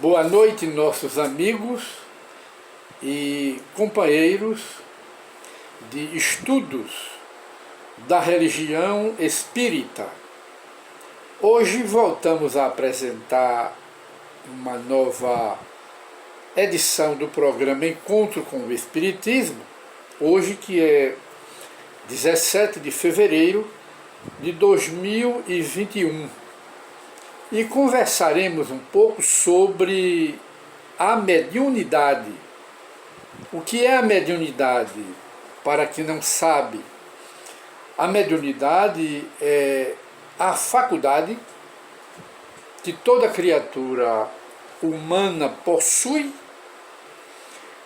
Boa noite, nossos amigos e companheiros de estudos da religião espírita. Hoje voltamos a apresentar uma nova edição do programa Encontro com o Espiritismo, hoje que é 17 de fevereiro de 2021. E conversaremos um pouco sobre a mediunidade. O que é a mediunidade? Para quem não sabe, a mediunidade é a faculdade que toda criatura humana possui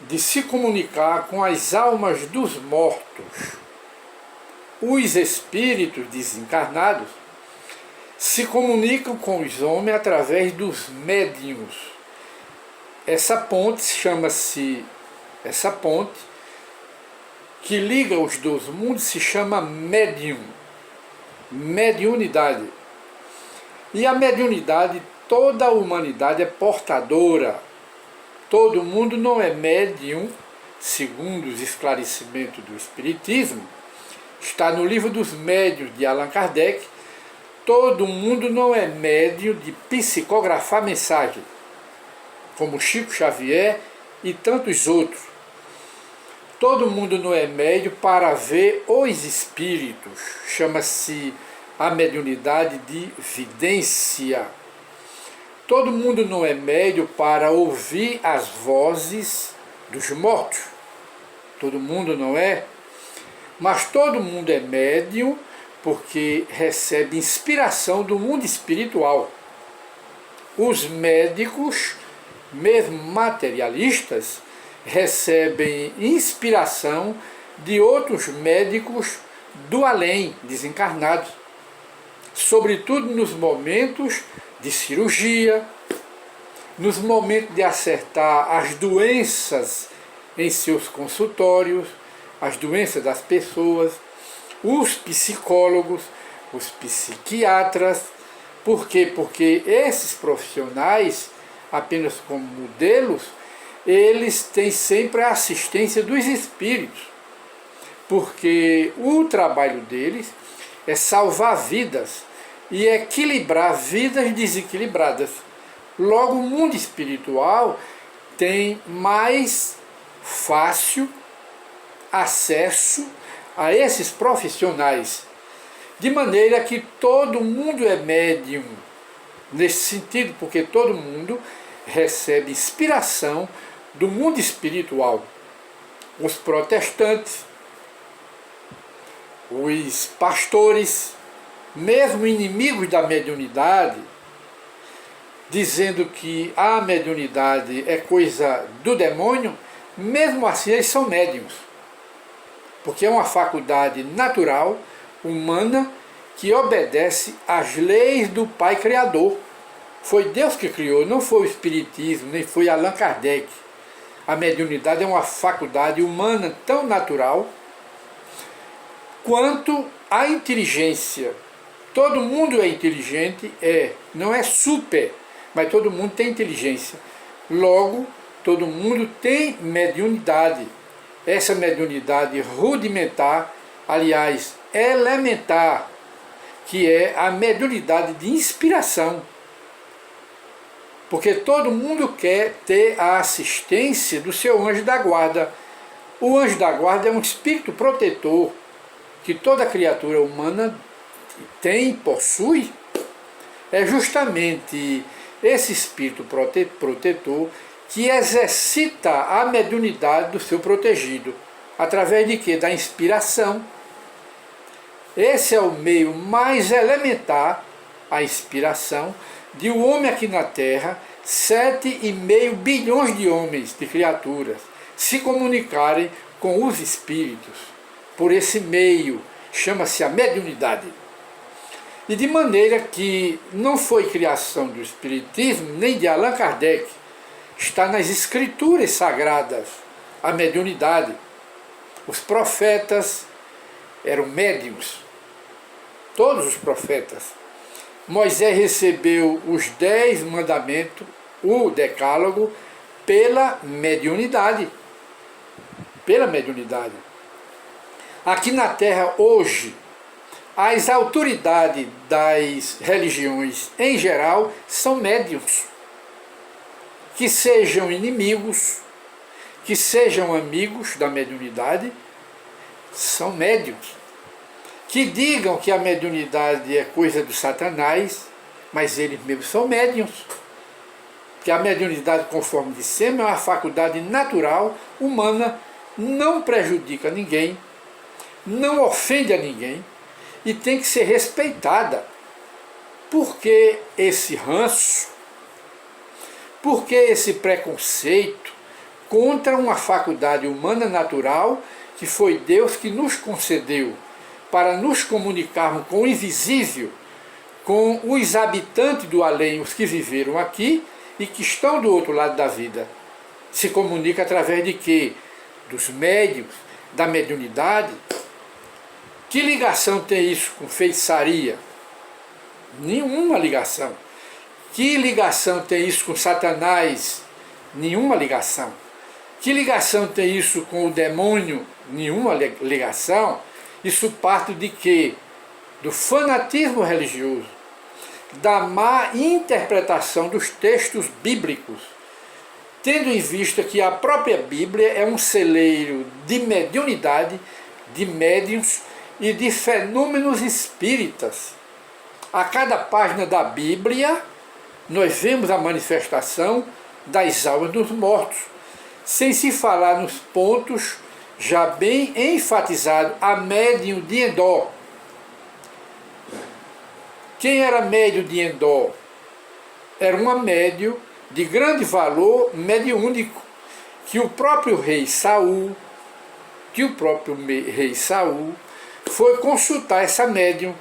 de se comunicar com as almas dos mortos. Os espíritos desencarnados se comunicam com os homens através dos médiuns. Essa ponte que liga os dois mundos se chama mediunidade. E a mediunidade, toda a humanidade é portadora. Todo mundo não é médium, segundo os esclarecimentos do Espiritismo. Está no livro dos Médiuns de Allan Kardec. Todo mundo não é médium de psicografar mensagem, como Chico Xavier e tantos outros. Todo mundo não é médium para ver os espíritos. Chama-se a mediunidade de vidência. Todo mundo não é médium para ouvir as vozes dos mortos. Todo mundo não é. Mas todo mundo é médium porque recebe inspiração do mundo espiritual. Os médicos, mesmo materialistas, recebem inspiração de outros médicos do além, desencarnados, sobretudo nos momentos de cirurgia, nos momentos de acertar as doenças em seus consultórios, as doenças das pessoas, os psicólogos, os psiquiatras. Por quê? Porque esses profissionais, apenas como modelos, eles têm sempre a assistência dos espíritos, porque o trabalho deles é salvar vidas e equilibrar vidas desequilibradas. Logo, o mundo espiritual tem mais fácil acesso a esses profissionais, de maneira que todo mundo é médium nesse sentido, porque todo mundo recebe inspiração do mundo espiritual. Os protestantes, os pastores, mesmo inimigos da mediunidade, dizendo que a mediunidade é coisa do demônio, mesmo assim eles são médiuns, porque é uma faculdade natural, humana, que obedece às leis do Pai Criador. Foi Deus que criou, não foi o Espiritismo, nem foi Allan Kardec. A mediunidade é uma faculdade humana tão natural quanto a inteligência. Todo mundo é inteligente, não é super, mas todo mundo tem inteligência. Logo, todo mundo tem mediunidade. Essa mediunidade rudimentar, aliás, elementar, que é a mediunidade de inspiração. Porque todo mundo quer ter a assistência do seu anjo da guarda. O anjo da guarda é um espírito protetor que toda criatura humana possui. É justamente esse espírito protetor que exercita a mediunidade do seu protegido. Através de quê? Da inspiração. Esse é o meio mais elementar, a inspiração, de um homem aqui na Terra, 7,5 bilhões de homens, de criaturas, se comunicarem com os espíritos. Por esse meio, chama-se a mediunidade. E de maneira que não foi criação do Espiritismo, nem de Allan Kardec, está nas escrituras sagradas, a mediunidade. Os profetas eram médiuns, todos os profetas. Moisés recebeu os 10 mandamentos o decálogo pela mediunidade. Pela mediunidade. Aqui na Terra, hoje, as autoridades das religiões, em geral, são médiuns. Que sejam inimigos, que sejam amigos da mediunidade, são médiuns. Que digam que a mediunidade é coisa do Satanás, mas eles mesmos são médiuns. Que a mediunidade, conforme dissemos, é uma faculdade natural, humana, não prejudica ninguém, não ofende a ninguém e tem que ser respeitada. Por que esse ranço? Por que esse preconceito contra uma faculdade humana natural que foi Deus que nos concedeu para nos comunicarmos com o invisível, com os habitantes do além, os que viveram aqui e que estão do outro lado da vida? Se comunica através de quê? Dos médiuns, da mediunidade. Que ligação tem isso com feitiçaria? Nenhuma ligação. Que ligação tem isso com Satanás? Nenhuma ligação. Que ligação tem isso com o demônio? Nenhuma ligação. Isso parte de quê? Do fanatismo religioso, da má interpretação dos textos bíblicos, tendo em vista que a própria Bíblia é um celeiro de mediunidade, de médiuns e de fenômenos espíritas. A cada página da Bíblia, nós vemos a manifestação das almas dos mortos, sem se falar nos pontos já bem enfatizados, a médium de Endor. Quem era médium de Endor? Era uma médium de grande valor mediúnico, que o próprio rei Saul foi consultar essa médium.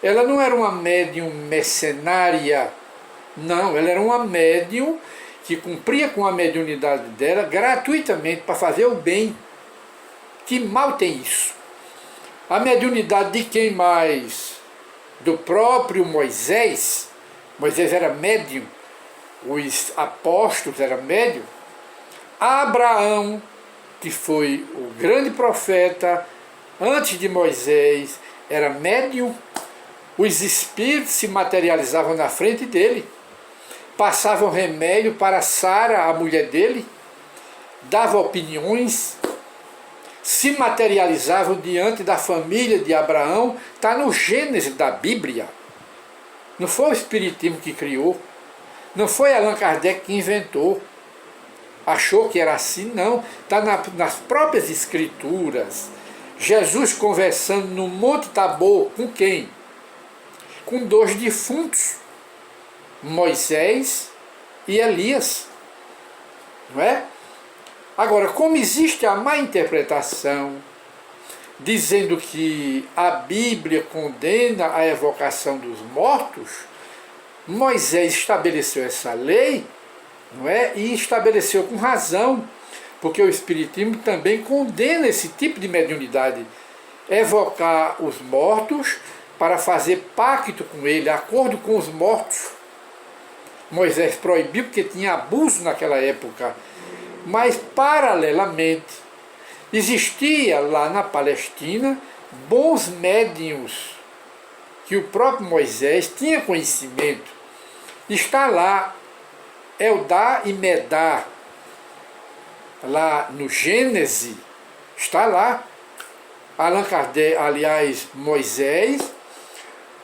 Ela não era uma médium mercenária, não, ela era uma médium que cumpria com a mediunidade dela gratuitamente para fazer o bem. Que mal tem isso? A mediunidade de quem mais? Do próprio Moisés. Moisés era médium, os apóstolos eram médium. Abraão, que foi o grande profeta antes de Moisés, era médium. Os espíritos se materializavam na frente dele, passavam remédio para Sara, a mulher dele, davam opiniões, se materializavam diante da família de Abraão. Está no Gênesis da Bíblia. Não foi o Espiritismo que criou, não foi Allan Kardec que inventou, achou que era assim, não. Está nas próprias Escrituras. Jesus conversando no Monte Tabor, com quem? Com dois defuntos, Moisés e Elias, não é? Agora, como existe a má interpretação, dizendo que a Bíblia condena a evocação dos mortos, Moisés estabeleceu essa lei, não é? E estabeleceu com razão, porque o Espiritismo também condena esse tipo de mediunidade, evocar os mortos para fazer pacto com ele, acordo com os mortos. Moisés proibiu porque tinha abuso naquela época. Mas, paralelamente, existia lá na Palestina bons médiuns que o próprio Moisés tinha conhecimento. Está lá Eldar e Medar, lá no Gênesis, está lá. Allan Kardec, aliás, Moisés,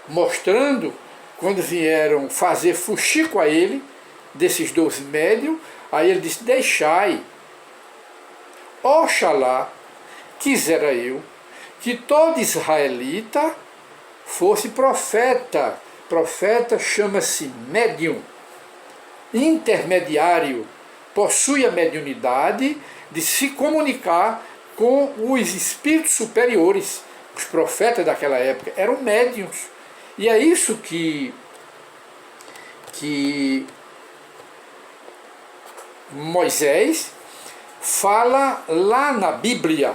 mostrando, quando vieram fazer fuxico a ele, desses dois médiuns, aí ele disse: deixai, oxalá quisera eu que todo israelita fosse profeta. Profeta chama-se médium, intermediário, possui a mediunidade de se comunicar com os espíritos superiores. Os profetas daquela época eram médiuns. E é isso que Moisés fala lá na Bíblia.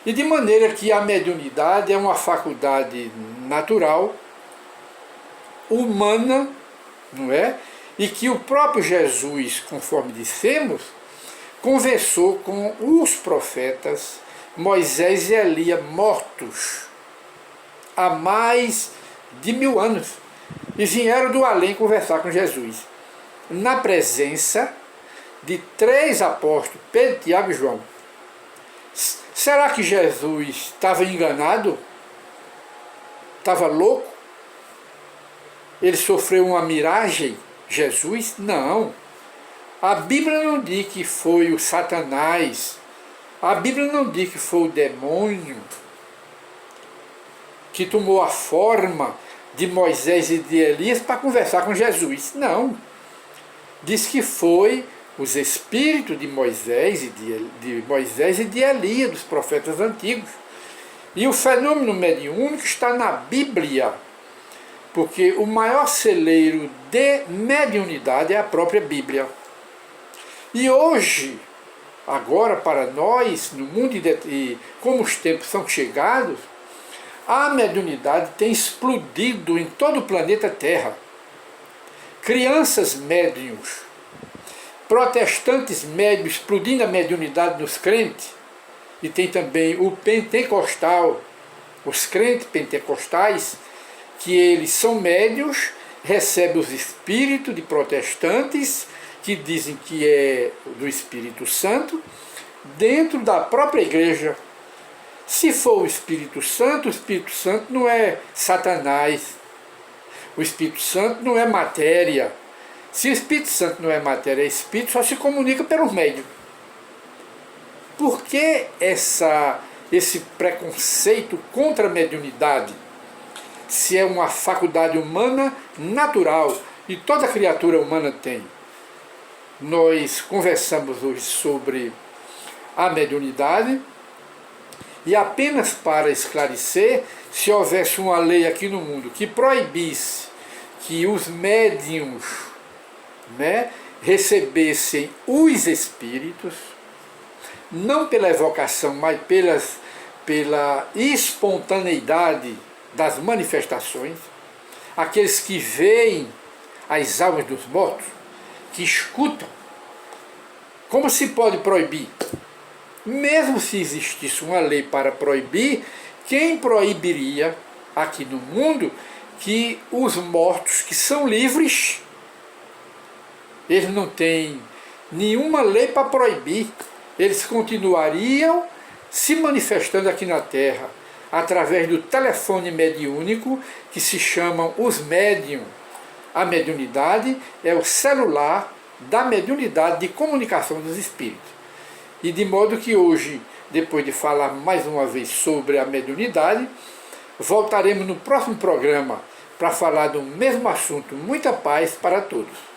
E de maneira que a mediunidade é uma faculdade natural, humana, não é? e que o próprio Jesus, conforme dissemos, conversou com os profetas Moisés e Elias mortos há mais de 1000 anos e vieram do além conversar com Jesus, na presença de 3 apóstolos, Pedro, Tiago e João. Será que Jesus estava enganado? Estava louco? Ele sofreu uma miragem? Jesus? Não. A Bíblia não diz que foi o Satanás. A Bíblia não diz que foi o demônio que tomou a forma de Moisés e de Elias para conversar com Jesus. Não. Diz que foi os espíritos de Moisés e de Elias, dos profetas antigos. E o fenômeno mediúnico está na Bíblia, porque o maior celeiro de mediunidade é a própria Bíblia. E hoje, agora para nós, no mundo, e como os tempos são chegados, a mediunidade tem explodido em todo o planeta Terra. Crianças médiuns, protestantes médiuns explodindo a mediunidade nos crentes, e tem também o pentecostal, os crentes pentecostais, que eles são médiuns, recebem os espíritos de protestantes, que dizem que é do Espírito Santo, dentro da própria igreja. Se for o Espírito Santo não é Satanás. O Espírito Santo não é matéria. Se o Espírito Santo não é matéria, é espírito, só se comunica pelos médiuns. Por que esse preconceito contra a mediunidade? Se é uma faculdade humana natural, e toda criatura humana tem. Nós conversamos hoje sobre a mediunidade, e apenas para esclarecer, se houvesse uma lei aqui no mundo que proibisse que os médiuns, recebessem os espíritos, não pela evocação, mas pela espontaneidade das manifestações, aqueles que veem as almas dos mortos, que escutam, como se pode proibir? Mesmo se existisse uma lei para proibir, quem proibiria aqui no mundo que os mortos que são livres, eles não têm nenhuma lei para proibir, eles continuariam se manifestando aqui na Terra, através do telefone mediúnico, que se chamam os médiums. A mediunidade é o celular da mediunidade de comunicação dos espíritos. E de modo que hoje, depois de falar mais uma vez sobre a mediunidade, voltaremos no próximo programa para falar do mesmo assunto. Muita paz para todos.